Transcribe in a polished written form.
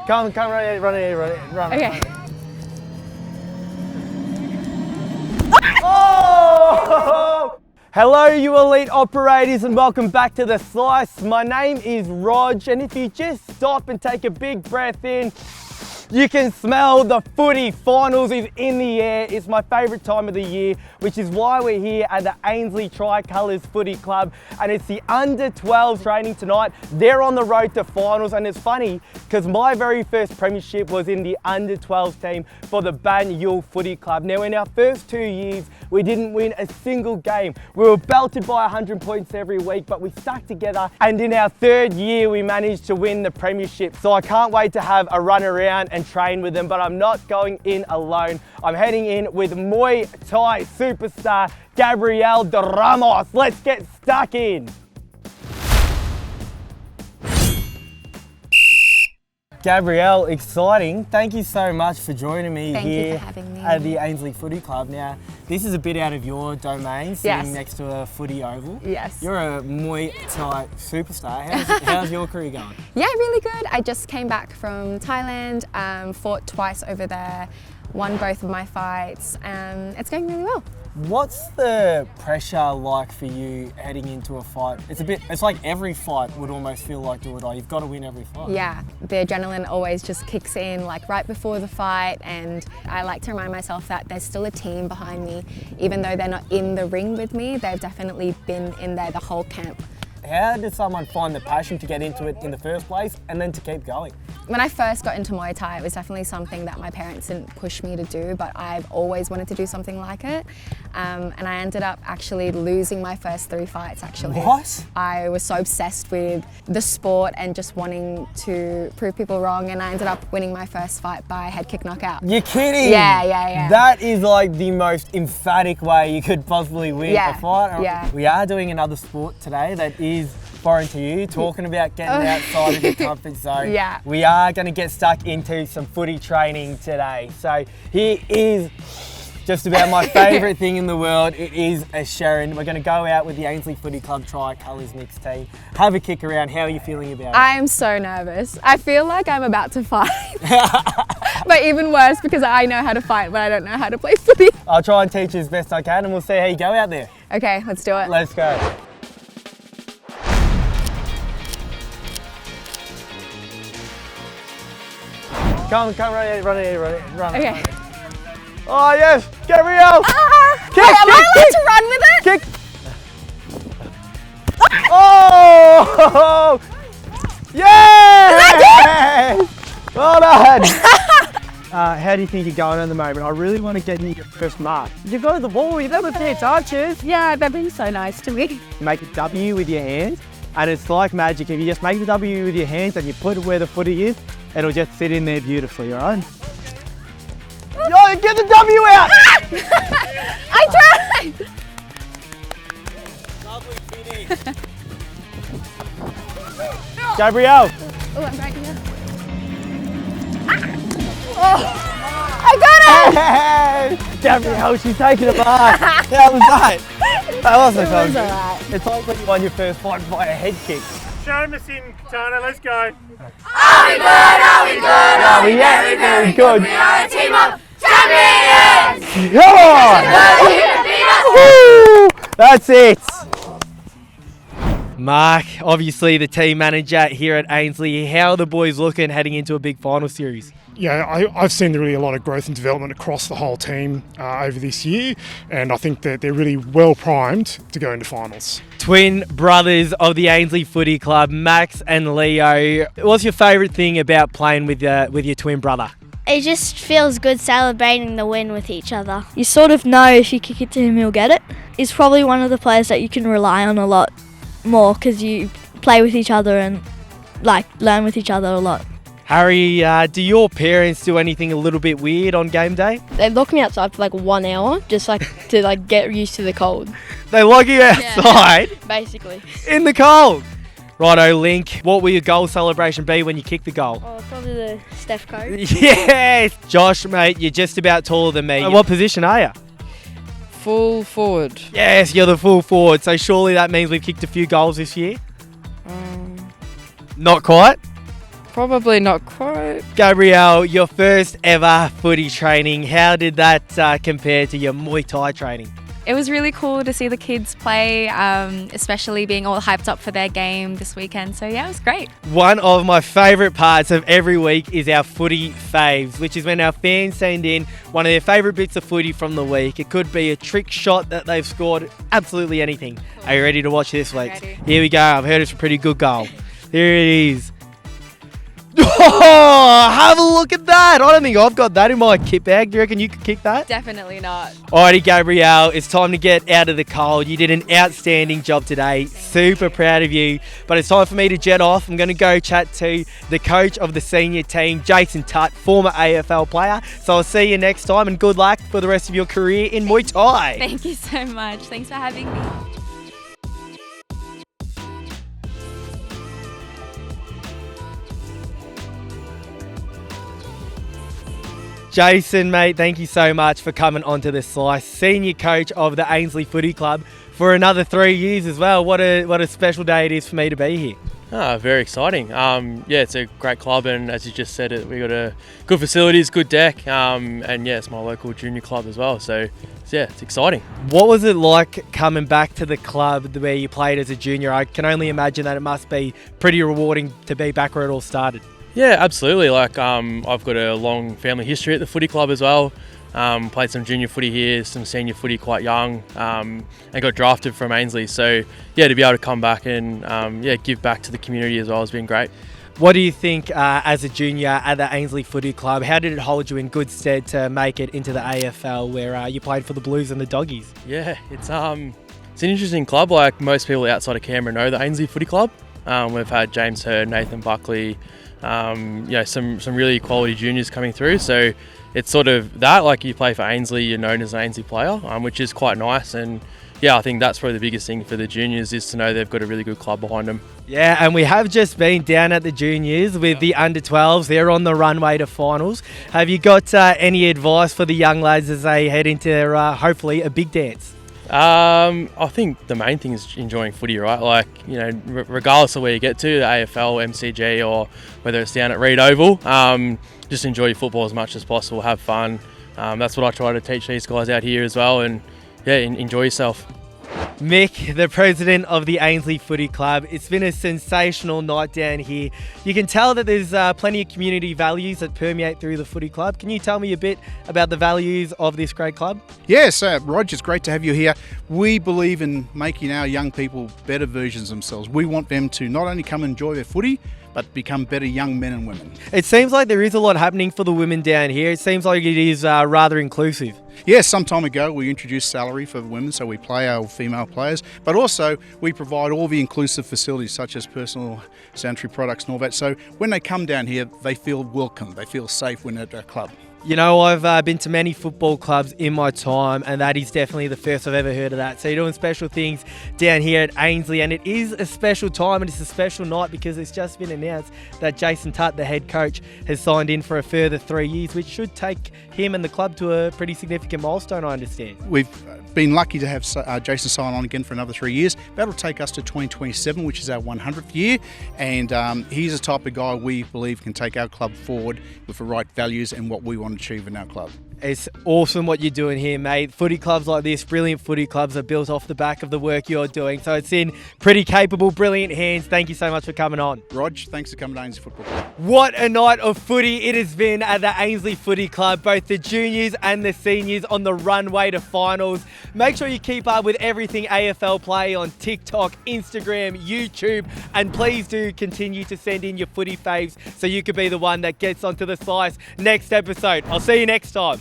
Come, run it. Okay. Oh! Hello, you elite operators, and welcome back to The Slice. My name is Rog, and if you just stop and take a big breath in, you can smell the footy finals is in the air. It's my favourite time of the year, which is why we're here at the Ainslie Tricolours Footy Club, and it's the under 12 training tonight. They're on the road to finals, and it's funny because my very first premiership was in the under 12 team for the Banyule Footy Club. Now, in our first 2 years, we didn't win a single game. We were belted by 100 points every week, but we stuck together, and in our third year, we managed to win the premiership. So I can't wait to have a run around and train with them, but I'm not going in alone. I'm heading in with Muay Thai superstar Gabrielle De Ramos. Let's get stuck in. Gabrielle, exciting. Thank you so much for joining me here at the Ainslie Footy Club. Now, this is a bit out of your domain, sitting next to a footy oval. Yes. You're a Muay Thai superstar. How's your career going? Yeah, really good. I just came back from Thailand, fought twice over there, won both of my fights, and it's going really well. What's the pressure like for you heading into a fight? It's like every fight would almost feel like do or die. You've got to win every fight. Yeah, the adrenaline always just kicks in like right before the fight, and I like to remind myself that there's still a team behind me. Even though they're not in the ring with me, they've definitely been in there the whole camp. How did someone find the passion to get into it in the first place and then to keep going? When I first got into Muay Thai, it was definitely something that my parents didn't push me to do, but I've always wanted to do something like it. And I ended up actually losing my first 3 fights, actually. What? I was so obsessed with the sport and just wanting to prove people wrong, and I ended up winning my first fight by head kick knockout. You're kidding? Yeah. That is like the most emphatic way you could possibly win a fight. Yeah. We are doing another sport today that is foreign to you, talking about getting outside of your comfort zone. Yeah. We are going to get stuck into some footy training today. So here is just about my favourite thing in the world. It is a Sharon. We're going to go out with the Ainslie Footy Club Tricolours mixed team. Have a kick around. How are you feeling about it? I am so nervous. I feel like I'm about to fight. But even worse because I know how to fight, but I don't know how to play footy. I'll try and teach you as best I can, and we'll see how you go out there. Okay, let's do it. Let's go. Come, run it. Okay. Oh yes, Gabrielle! Kick, am I allowed to run with it? Kick! Oh! Yeah! Well done! How do you think you're going at the moment? I really want to get you your first mark. You got the ball, you've never paid arches. Yeah, they've been so nice to me. Make a W with your hands, and it's like magic. If you just make the W with your hands and you put it where the footy is, it'll just sit in there beautifully, all right? Yo, get the W out! I tried! Lovely finish. Gabrielle. Oh, I'm breaking it. Oh, I got it! Hey! Gabrielle, she's taking a mark. How was that? That wasn't so good. Alright. It's like when you won your first fight by a head kick. Show us in, Katana, let's go. Are we good? Are we good? Are we very good? We are a team of champions! Come on! Woo! That's it. Mark, obviously the team manager here at Ainslie. How are the boys looking heading into a big final series? Yeah, I've seen really a lot of growth and development across the whole team over this year, and I think that they're really well primed to go into finals. Twin brothers of the Ainslie Footy Club, Max and Leo. What's your favourite thing about playing with your twin brother? It just feels good celebrating the win with each other. You sort of know if you kick it to him, he'll get it. He's probably one of the players that you can rely on a lot more because you play with each other and learn with each other a lot. Harry, do your parents do anything a little bit weird on game day? They lock me outside for 1 hour just to get used to the cold. They lock you outside? Yeah, basically. In the cold? Righto, Link. What will your goal celebration be when you kick the goal? Oh, probably the Steph code. Yes! Josh, mate, you're just about taller than me. What position are you? Full forward. Yes, you're the full forward. So surely that means we've kicked a few goals this year? Not quite? Probably not quite. Gabrielle, your first ever footy training, how did that compare to your Muay Thai training? It was really cool to see the kids play, especially being all hyped up for their game this weekend. So yeah, it was great. One of my favourite parts of every week is our footy faves, which is when our fans send in one of their favourite bits of footy from the week. It could be a trick shot that they've scored, absolutely anything. Cool. Are you ready to watch this week? Here we go. I've heard it's a pretty good goal. Here it is. Oh, have a look at that. I don't think I've got that in my kit bag. Do you reckon you could kick that? Definitely not. Alrighty, Gabrielle, it's time to get out of the cold. You did an outstanding job today. Super proud of you. But it's time for me to jet off. I'm going to go chat to the coach of the senior team, Jason Tutt, former AFL player. So I'll see you next time and good luck for the rest of your career in Muay Thai. Thank you so much. Thanks for having me. Jason, mate, thank you so much for coming onto the Slice. Senior coach of the Ainslie Footy Club for another 3 years as well. What a special day it is for me to be here. Very exciting. Yeah, it's a great club, and as you just said, we got a good facilities, good deck, and yeah, it's my local junior club as well. So yeah, it's exciting. What was it like coming back to the club where you played as a junior? I can only imagine that it must be pretty rewarding to be back where it all started. Yeah, absolutely. Like I've got a long family history at the footy club as well. Played some junior footy here, some senior footy quite young, and got drafted from Ainslie. So yeah, to be able to come back and give back to the community as well has been great. What do you think as a junior at the Ainslie Footy Club? How did it hold you in good stead to make it into the AFL where you played for the Blues and the Doggies? Yeah, it's an interesting club. Like most people outside of Canberra know the Ainslie Footy Club. We've had James Hurd, Nathan Buckley, some really quality juniors coming through. So it's sort of that, like you play for Ainslie, you're known as an Ainslie player, which is quite nice. And yeah, I think that's probably the biggest thing for the juniors is to know they've got a really good club behind them. Yeah, and we have just been down at the juniors with the under-12s. They're on the runway to finals. Have you got any advice for the young lads as they head into hopefully a big dance? I think the main thing is enjoying footy, right? Like, you know, regardless of where you get to, the AFL, MCG, or whether it's down at Reed Oval, just enjoy your football as much as possible, have fun. That's what I try to teach these guys out here as well, and yeah, enjoy yourself. Mick, the president of the Ainslie Footy Club, it's been a sensational night down here. You can tell that there's plenty of community values that permeate through the footy club. Can you tell me a bit about the values of this great club? Yes, Rog, it's great to have you here. We believe in making our young people better versions of themselves. We want them to not only come and enjoy their footy, but become better young men and women. It seems like there is a lot happening for the women down here. It seems like it is rather inclusive. Yes, some time ago we introduced salary for women, so we play our female players, but also we provide all the inclusive facilities such as personal sanitary products and all that. So when they come down here, they feel welcome, they feel safe when they're at our club. You know, I've been to many football clubs in my time, and that is definitely the first I've ever heard of that. So you're doing special things down here at Ainslie, and it is a special time and it's a special night because it's just been announced that Jason Tutt, the head coach, has signed in for a further 3 years, which should take him and the club to a pretty significant milestone, I understand. We've been lucky to have Jason sign on again for another 3 years. That'll take us to 2027, which is our 100th year, and he's the type of guy we believe can take our club forward with the right values and what we want to achieve in our club. It's awesome what you're doing here, mate. Footy clubs like this, brilliant footy clubs, are built off the back of the work you're doing. So it's in pretty capable, brilliant hands. Thank you so much for coming on. Rog, thanks for coming to Ainslie Football Club. What a night of footy it has been at the Ainslie Footy Club. Both the juniors and the seniors on the runway to finals. Make sure you keep up with everything AFL Play on TikTok, Instagram, YouTube, and please do continue to send in your footy faves so you could be the one that gets onto the slice next episode. I'll see you next time.